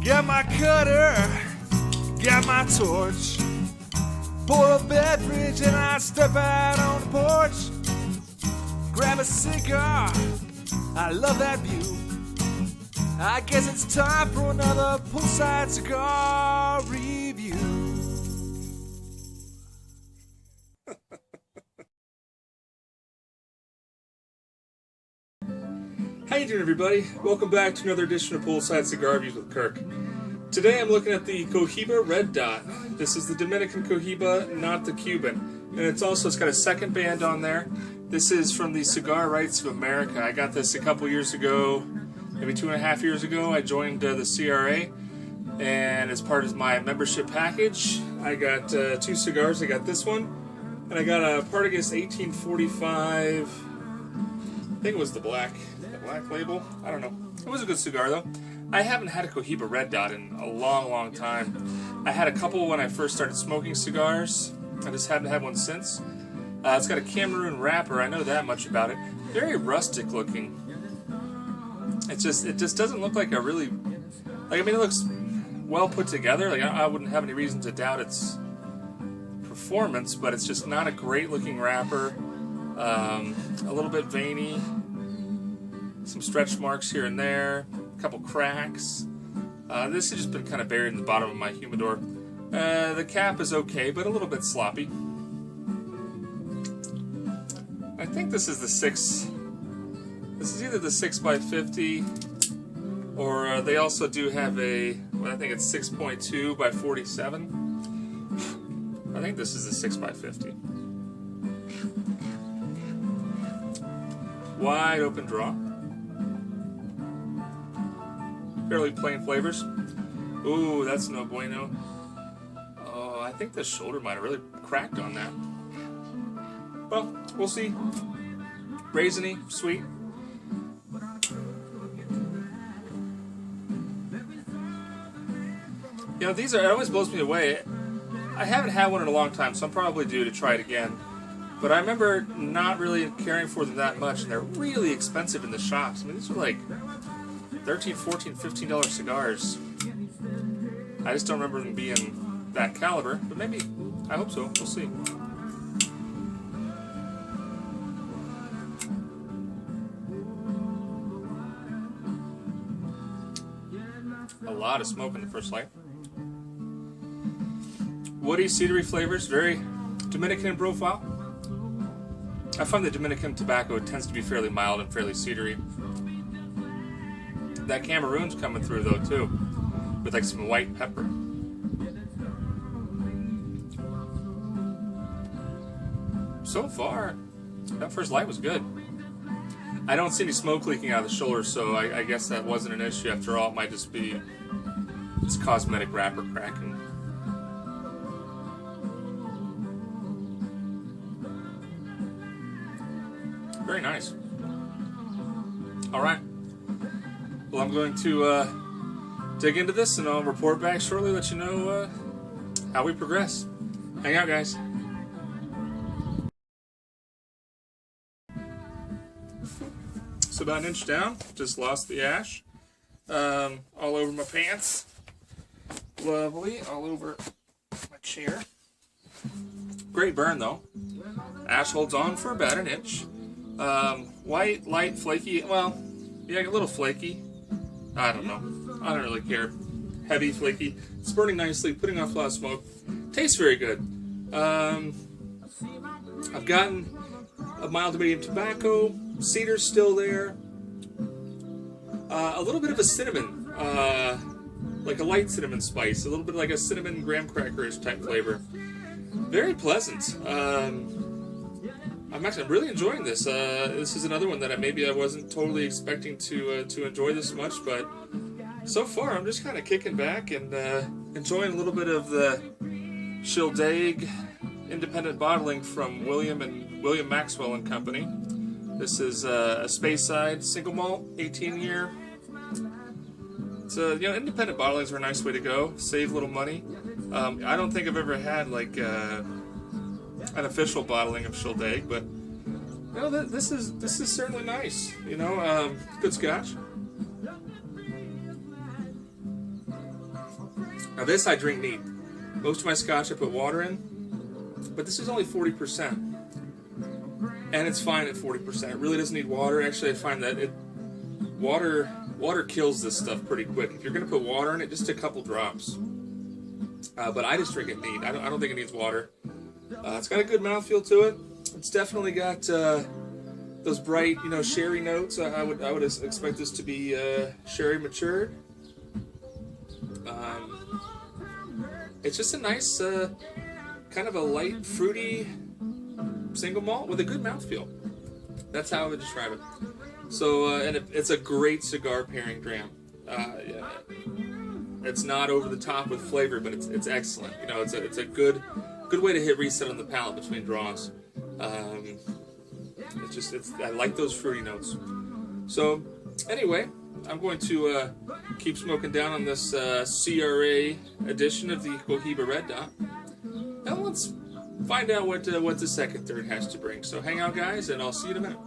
Got my cutter, got my torch. Pour a beverage and I step out on the porch. Grab a cigar, I love that view. I guess it's time for another Poolside cigar review. How you doing, everybody? Welcome back to another edition of Poolside Cigar Reviews with Kirk. Today I'm looking at the Cohiba Red Dot. This is the Dominican Cohiba, not the Cuban. And it's got a second band on there. This is from the Cigar Rights of America. I got this a couple years ago, maybe 2.5 years ago. I joined the CRA, and as part of my membership package, I got 2 cigars. I got this one, and I got a Partagas 1845. I think it was the black label. I don't know. It was a good cigar though. I haven't had a Cohiba Red Dot in a long time. I had a couple when I first started smoking cigars. I just haven't had one since. It's got a Cameroon wrapper. I know that much about it. Very rustic looking. It just doesn't look like a really, like, I mean, it looks well put together. Like, I wouldn't have any reason to doubt its performance, but it's just not a great looking wrapper. A little bit veiny. Some stretch marks here and there, a couple cracks. This has just been kind of buried in the bottom of my humidor. The cap is okay, but a little bit sloppy. I think this is the 6. This is either the 6x50, or they also do have a, well, I think it's 6.2 by 47. I think this is the 6x50. Wide open draw. Fairly plain flavors. Ooh, that's no bueno. Oh, I think the shoulder might have really cracked on that. Well, we'll see. Raisiny, sweet. You know, these are, it always blows me away. I haven't had one in a long time, so I'm probably due to try it again. But I remember not really caring for them that much, and they're really expensive in the shops. I mean, these are like $13, $14, $15 cigars. I just don't remember them being that caliber, but maybe, I hope so, we'll see. A lot of smoke in the first light. Woody, cedary flavors, very Dominican in profile. I find the Dominican tobacco tends to be fairly mild and fairly cedary. That Cameroon's coming through though too, with like some white pepper. So far, that first light was good. I don't see any smoke leaking out of the shoulder, so I guess that wasn't an issue after all. It might just be this cosmetic wrapper cracking. Very nice. All right. Well, I'm going to dig into this, and I'll report back shortly, let you know how we progress. Hang out, guys. So about an inch down, just lost the ash. All over my pants. Lovely. All over my chair. Great burn, though. Ash holds on for about an inch. White, light, flaky. Well, yeah, a little flaky. I don't know. I don't really care. Heavy, flaky. It's burning nicely, putting off a lot of smoke. Tastes very good. I've gotten a mild to medium tobacco. Cedar's still there. A little bit of a cinnamon. Like a light cinnamon spice. A little bit like a cinnamon graham crackerish type flavor. Very pleasant. I'm really enjoying this. This is another one that I wasn't totally expecting to enjoy this much, but so far I'm just kind of kicking back and enjoying a little bit of the Schildaig independent bottling from William Maxwell and Company. This is a speyside single malt, 18-year. So independent bottlings are a nice way to go. Save a little money. I don't think I've ever had like an official bottling of Schildaig, but this is certainly nice. Good Scotch. This I drink neat. Most of my Scotch I put water in, but this is only 40%. And it's fine at 40%. It really doesn't need water. Actually, I find that water kills this stuff pretty quick. If you're going to put water in it, just a couple drops. But I just drink it neat. I don't think it needs water. It's got a good mouthfeel to it. It's definitely got those bright, sherry notes. I would expect this to be sherry matured. It's just a nice, kind of a light, fruity single malt with a good mouthfeel. That's how I would describe it. So, and it's a great cigar pairing dram. Yeah. It's not over the top with flavor, but it's excellent. It's a good way to hit reset on the palate between draws. I like those fruity notes. So, anyway, I'm going to keep smoking down on this CRA edition of the Cohiba Red Dot. And let's find out what the second third has to bring. So hang out, guys, and I'll see you in a minute.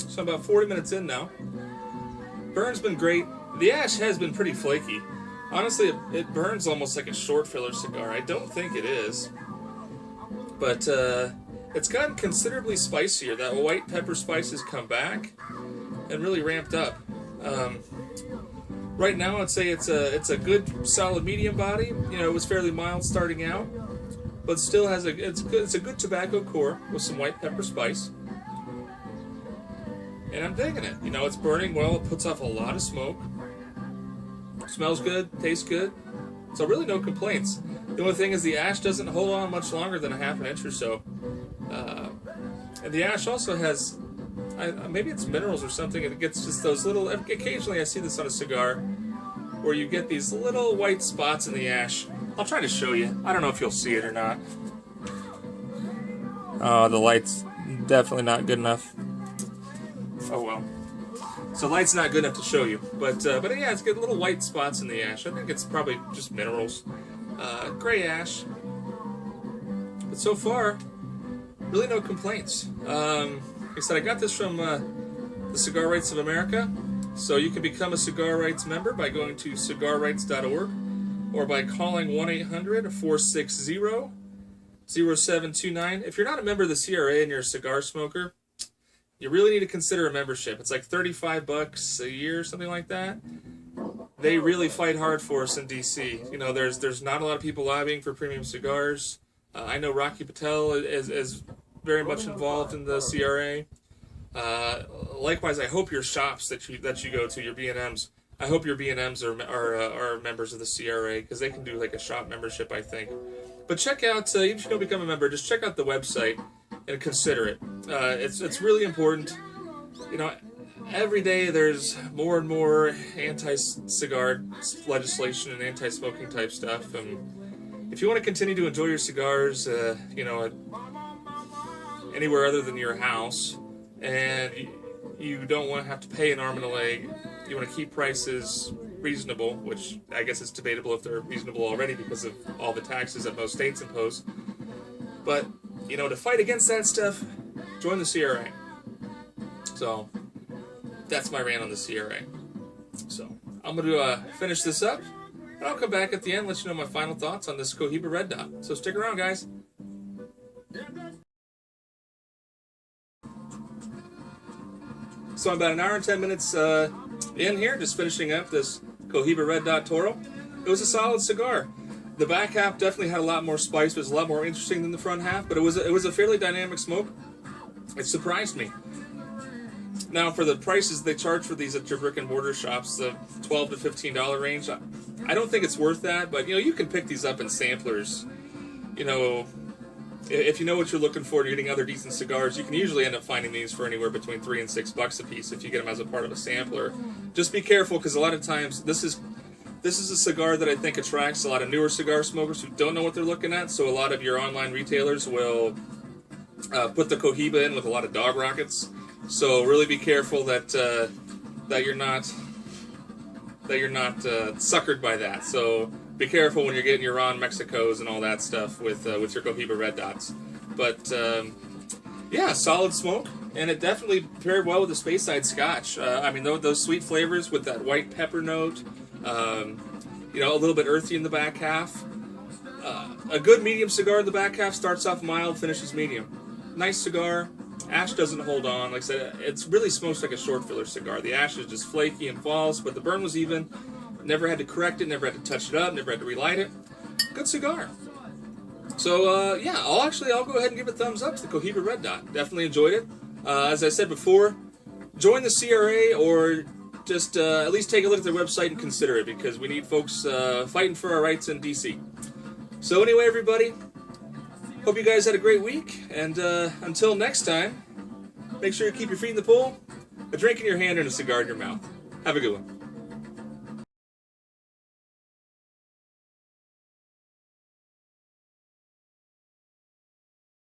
So I'm about 40 minutes in now. Burn's been great. The ash has been pretty flaky. Honestly, it burns almost like a short filler cigar. I don't think it is. But it's gotten considerably spicier. That white pepper spice has come back and really ramped up. Right now, I'd say it's a good, solid medium body. It was fairly mild starting out, but still has it's a good tobacco core with some white pepper spice. And I'm digging it. It's burning well. It puts off a lot of smoke. Smells good. Tastes good. So really no complaints. The only thing is the ash doesn't hold on much longer than a half an inch or so. And the ash also has, maybe it's minerals or something. It gets just those little, occasionally I see this on a cigar, where you get these little white spots in the ash. I'll try to show you. I don't know if you'll see it or not. Oh, the light's definitely not good enough. Oh well. So light's not good enough to show you, but yeah, it's got little white spots in the ash. I think it's probably just minerals, gray ash. But so far, really no complaints. Like I said, I got this from the Cigar Rights of America. So you can become a Cigar Rights member by going to cigarrights.org or by calling 1-800-460-0729. If you're not a member of the CRA and you're a cigar smoker, you really need to consider a membership. It's like $35 a year, something like that. They really fight hard for us in DC. There's not a lot of people lobbying for premium cigars. I know Rocky Patel is very much involved in the CRA. Likewise, I hope your shops that you go to, your B&Ms, I hope your B&Ms are members of the CRA, because they can do like a shop membership, I think. But check out, even if you don't become a member, just check out the website and consider it. It's really important. Every day there's more and more anti-cigar legislation and anti-smoking type stuff. And if you want to continue to enjoy your cigars, anywhere other than your house, and you don't want to have to pay an arm and a leg, you want to keep prices reasonable, which I guess is debatable if they're reasonable already because of all the taxes that most states impose. But to fight against that stuff, join the CRA. So, that's my rant on the CRA. So, I'm going to finish this up, and I'll come back at the end and let you know my final thoughts on this Cohiba Red Dot. So, stick around, guys. So, I'm about an hour and 10 minutes in here, just finishing up this Cohiba Red Dot Toro. It was a solid cigar. The back half definitely had a lot more spice. It was a lot more interesting than the front half, but it was a fairly dynamic smoke. It surprised me. Now, for the prices they charge for these at your brick and mortar shops, the $12 to $15 range, I don't think it's worth that. But you can pick these up in samplers. If you know what you're looking for and you're getting other decent cigars, you can usually end up finding these for anywhere between $3 and $6 a piece if you get them as a part of a sampler. Just be careful, because a lot of times this is a cigar that I think attracts a lot of newer cigar smokers who don't know what they're looking at. So a lot of your online retailers will put the Cohiba in with a lot of dog rockets. So really be careful that you're not suckered by that. So be careful when you're getting your Ron Mexicos and all that stuff with your Cohiba Red Dots. But Yeah, solid smoke, and it definitely paired well with the speyside Scotch. I mean, those sweet flavors with that white pepper note, you know, a little bit earthy in the back half. A good medium cigar in the back half starts off mild, finishes medium. Nice cigar. Ash doesn't hold on. Like I said, it really smokes like a short filler cigar. The ash is just flaky and falls, but the burn was even. Never had to correct it, never had to touch it up, never had to relight it. Good cigar. So, yeah, I'll go ahead and give it a thumbs up to the Cohiba Red Dot. Definitely enjoyed it. As I said before, join the CRA or just at least take a look at their website and consider it, because we need folks fighting for our rights in D.C. So anyway, everybody, hope you guys had a great week, and until next time, make sure you keep your feet in the pool, a drink in your hand, and a cigar in your mouth. Have a good one.